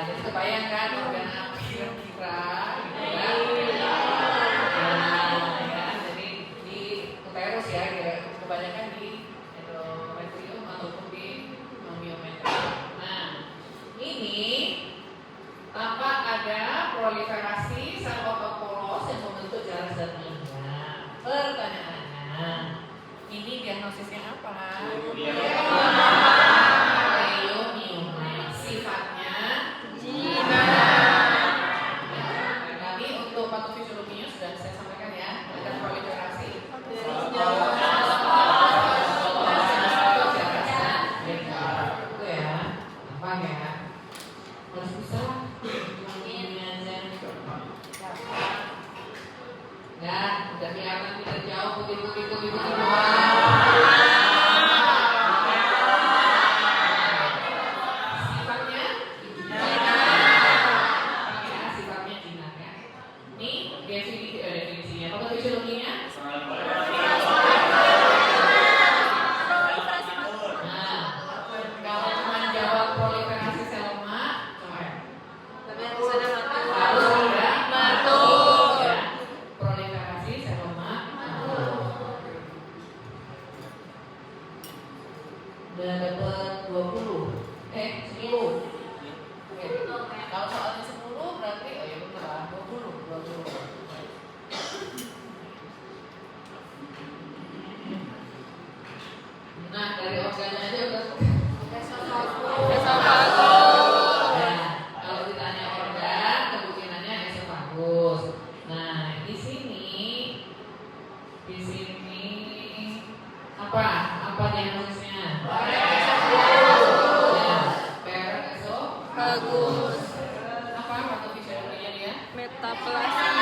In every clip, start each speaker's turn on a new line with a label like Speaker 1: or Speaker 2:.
Speaker 1: jadi kebayang kan organ apa kira-kira gitu kan? Ya, jadi di uterus ya, kebanyakan di endometrium ataupun di myometrium. Nah, ini tampak ada proliferasi sel otot polos yang membentuk jarum dan minyak. Pertanyaannya, ini diagnosisnya apa? Sifatnya jinak. Tapi untuk patofisiologinya sudah saya sampaikan ya, ada proliferasi. Itu ya, apa ya? Harus bisa. Ya, udah kelihatan tidak jauh putih-putih. Nah, dari organnya aja udah esofagus. Ya, kalau ditanya organ, kemungkinannya esofagus. Nah, di sini apa diagnosisnya? Ya, perak esofagus. Apa patofisiologinya dia?
Speaker 2: Metaplasia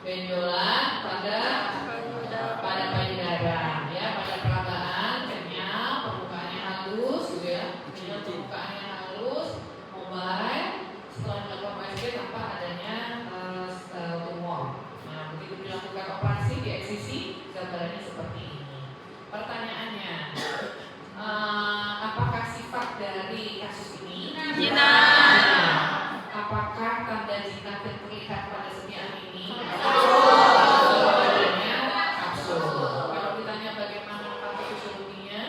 Speaker 1: benjolan pada payudara, ya, pada peragaan kenyal, permukaannya halus, gitu ya, permukaannya halus, mobile. Setelah dilakukan USG tanpa adanya tumor. Nah, begitu dilakukan operasi di eksisi, gambarannya seperti ini. Pertanyaannya, apakah sifat dari kasus ini jinak? Apakah tanda jinak yang terlihat pada setiap ini? Kalau ditanya bagaimana patofisiologinya,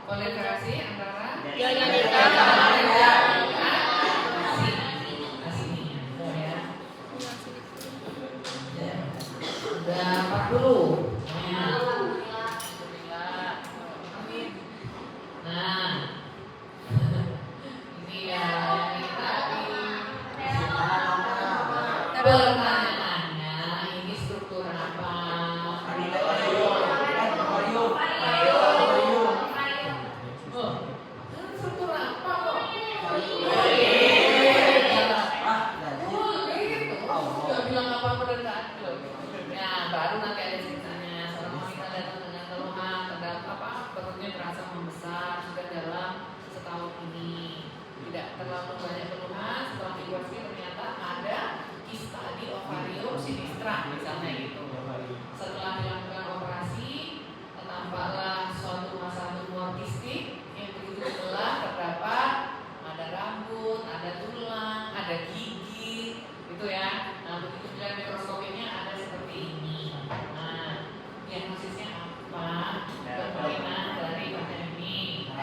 Speaker 1: kolaborasi antara udah 40. Nah, ini ya kita pertanyaannya, ini struktur apa? Struktur apa kok? Gak bilang apa-apa dan gak ada. Ya, baru nanti ada ceritanya. Seorang wanita datang dengan keluhan terdapat perutnya terasa membesar sudah dalam setahun ini. Tidak terlalu banyak keluhan. Setelah dikursi ternyata ada kista di ovarium sinistra misalnya gitu. Setelah dilakukan operasi, tampaklah suatu masa tumor kistik yang begitu sebelah terdapat ada rambut, ada tulang, ada gigi, gitu ya. Nah, begitu dilihat mikroskopnya ada seperti ini. Nah, diagnosisnya apa? Kemungkinan dari bagian ini.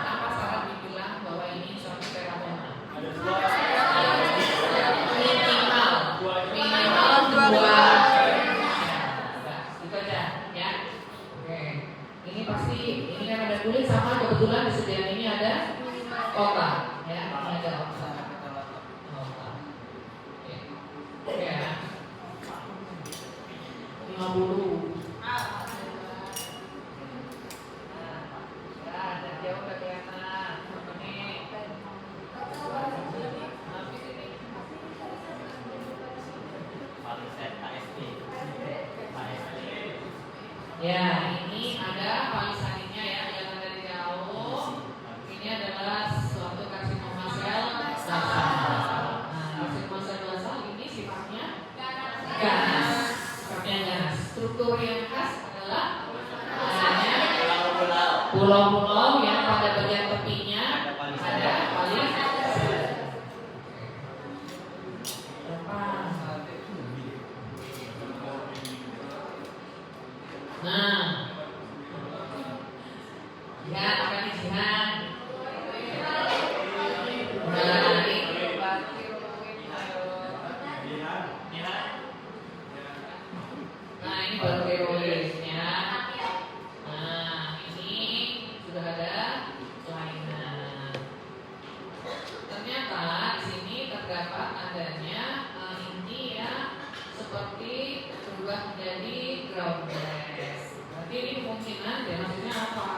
Speaker 1: Apa syarat dibilang bahwa ini suatu teratoma? Minimal 2. Itu aja, ya. Oke. Ini pasti, ini kan ada kulit sama kebetulan disediakan ini ada otak, ya. Ini ada otak. Oke. Ya. 50. Ya, ini ada palisaninnya ya, kelihatan dari jauh. Ini adalah suatu karsinoma sel basal. Nah, karsinoma sel basal ini sifatnya ganas. Sifatnya ganas. Struktur yang khas adalah adanya pulau-pulau yang pada bagian tepinya ada palisanin. Nah, lihat apa nih Jihan? Nah, ini baru tiroidnya. Nah, ini sudah ada kelainan. Ternyata di sini terdapat adanya inti yang seperti berubah menjadi groundless. Berarti ini kemungkinan maksudnya apa?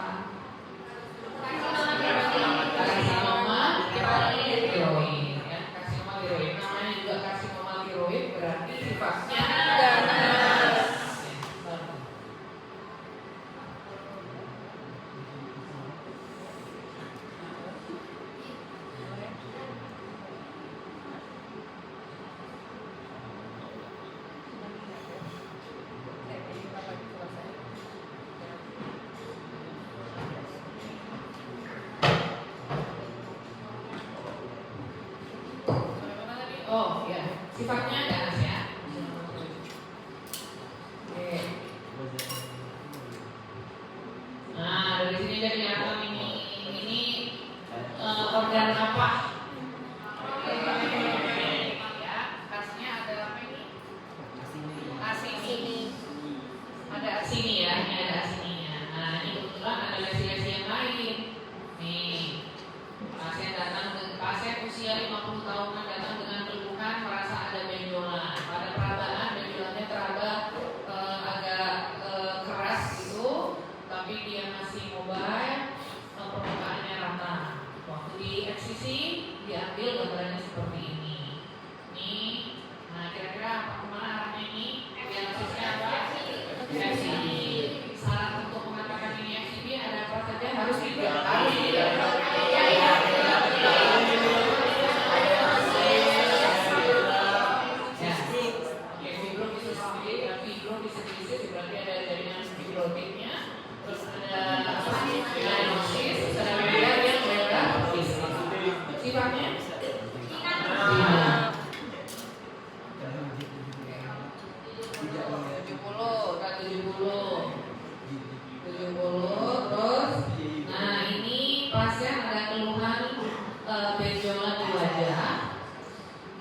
Speaker 1: Karsinoma tiroid, ya. Karsinoma tiroid namanya juga karsinoma tiroid berarti sifatnya ganas. Oh ya, sifatnya ganas ya. Oke. Nah, dari sini jadi kelihatan ini organ apa? Ya, khasnya ada apa ini? Asini. Ada asini ya, ini ada asininya. Nah, ini kebetulan ada lesi-lesi yang lain. Nih, pasien usia 50 tahunan datang dengan keluhan merasa ada benjolan. Pada perabaan benjolannya teraba agak keras gitu, tapi dia masih mobile, permukaannya rata. Waktu di FCC diambil gambarannya seperti ini. Nih, nah kira-kira apa kemana arahnya ini? Diagnosisnya apa? FCD. Syarat untuk mengatakan ini FCD ada apa saja? Harus tidak. Berarti ada jaringan fibrotiknya, terus ada diagnosis, ada median yang merah sifatnya terus. Nah, ini pasien ada keluhan benjolan di wajah,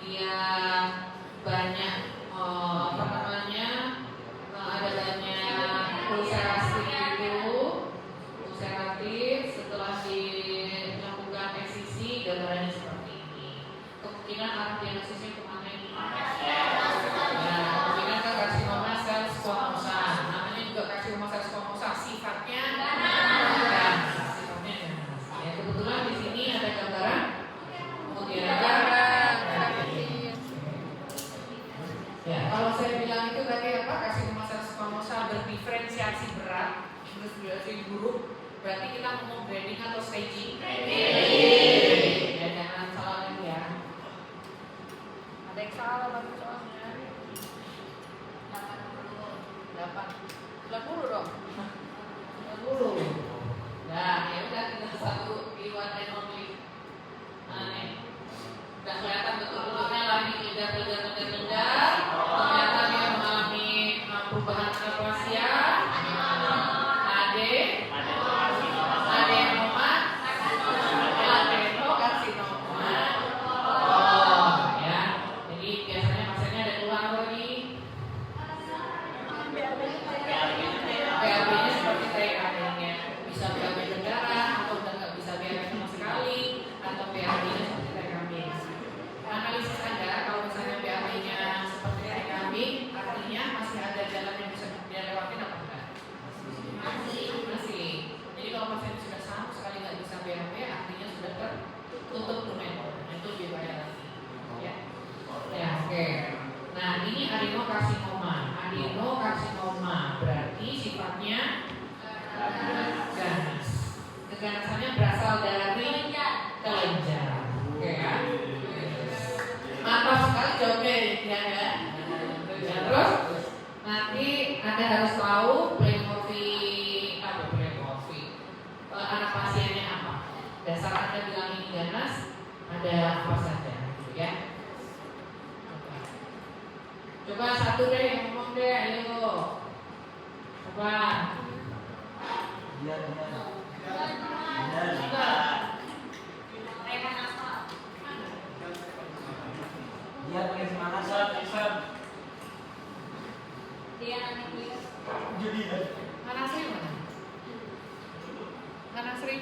Speaker 1: dia banyak ada banyak ulceratif setelah dilakukan eksisi gambarannya seperti ini. Kemungkinan arah diagnosisnya kemana ini? Kemungkinan ke karsinoma sel squamosa. Namanya juga karsinoma sel squamosa, sifatnya ganas. Ya, kebetulan di sini ada gambaran, kemudian ada. Ya, kalau saya bilang itu tadi apa? Karsinoma sel squamosa berdiferensiasi berat, berdiferensiasi buruk. Berarti kita mau grading atau staging? Ya, jangan salah lagi ya. Ada yang salah lagi soalnya. 80 dong. 80. Nah, ya udah kita satu di one and only. Nah, nih. Udah kelihatan betul-betulnya lagi keledar. Ternyata dia mengalami perubahan aplasia, adenoma, adenokarsinoma. Oh, ya. Jadi biasanya pasiennya ada keluhan lagi. BAB-nya ada apa saja, gitu ya. Coba satu deh yang ngomong deh, ayo. Coba.
Speaker 3: Biar. Dia pakai semangat.
Speaker 2: Dia anak dia.
Speaker 3: Jadi
Speaker 1: Mana Sri mana? Mana Sri?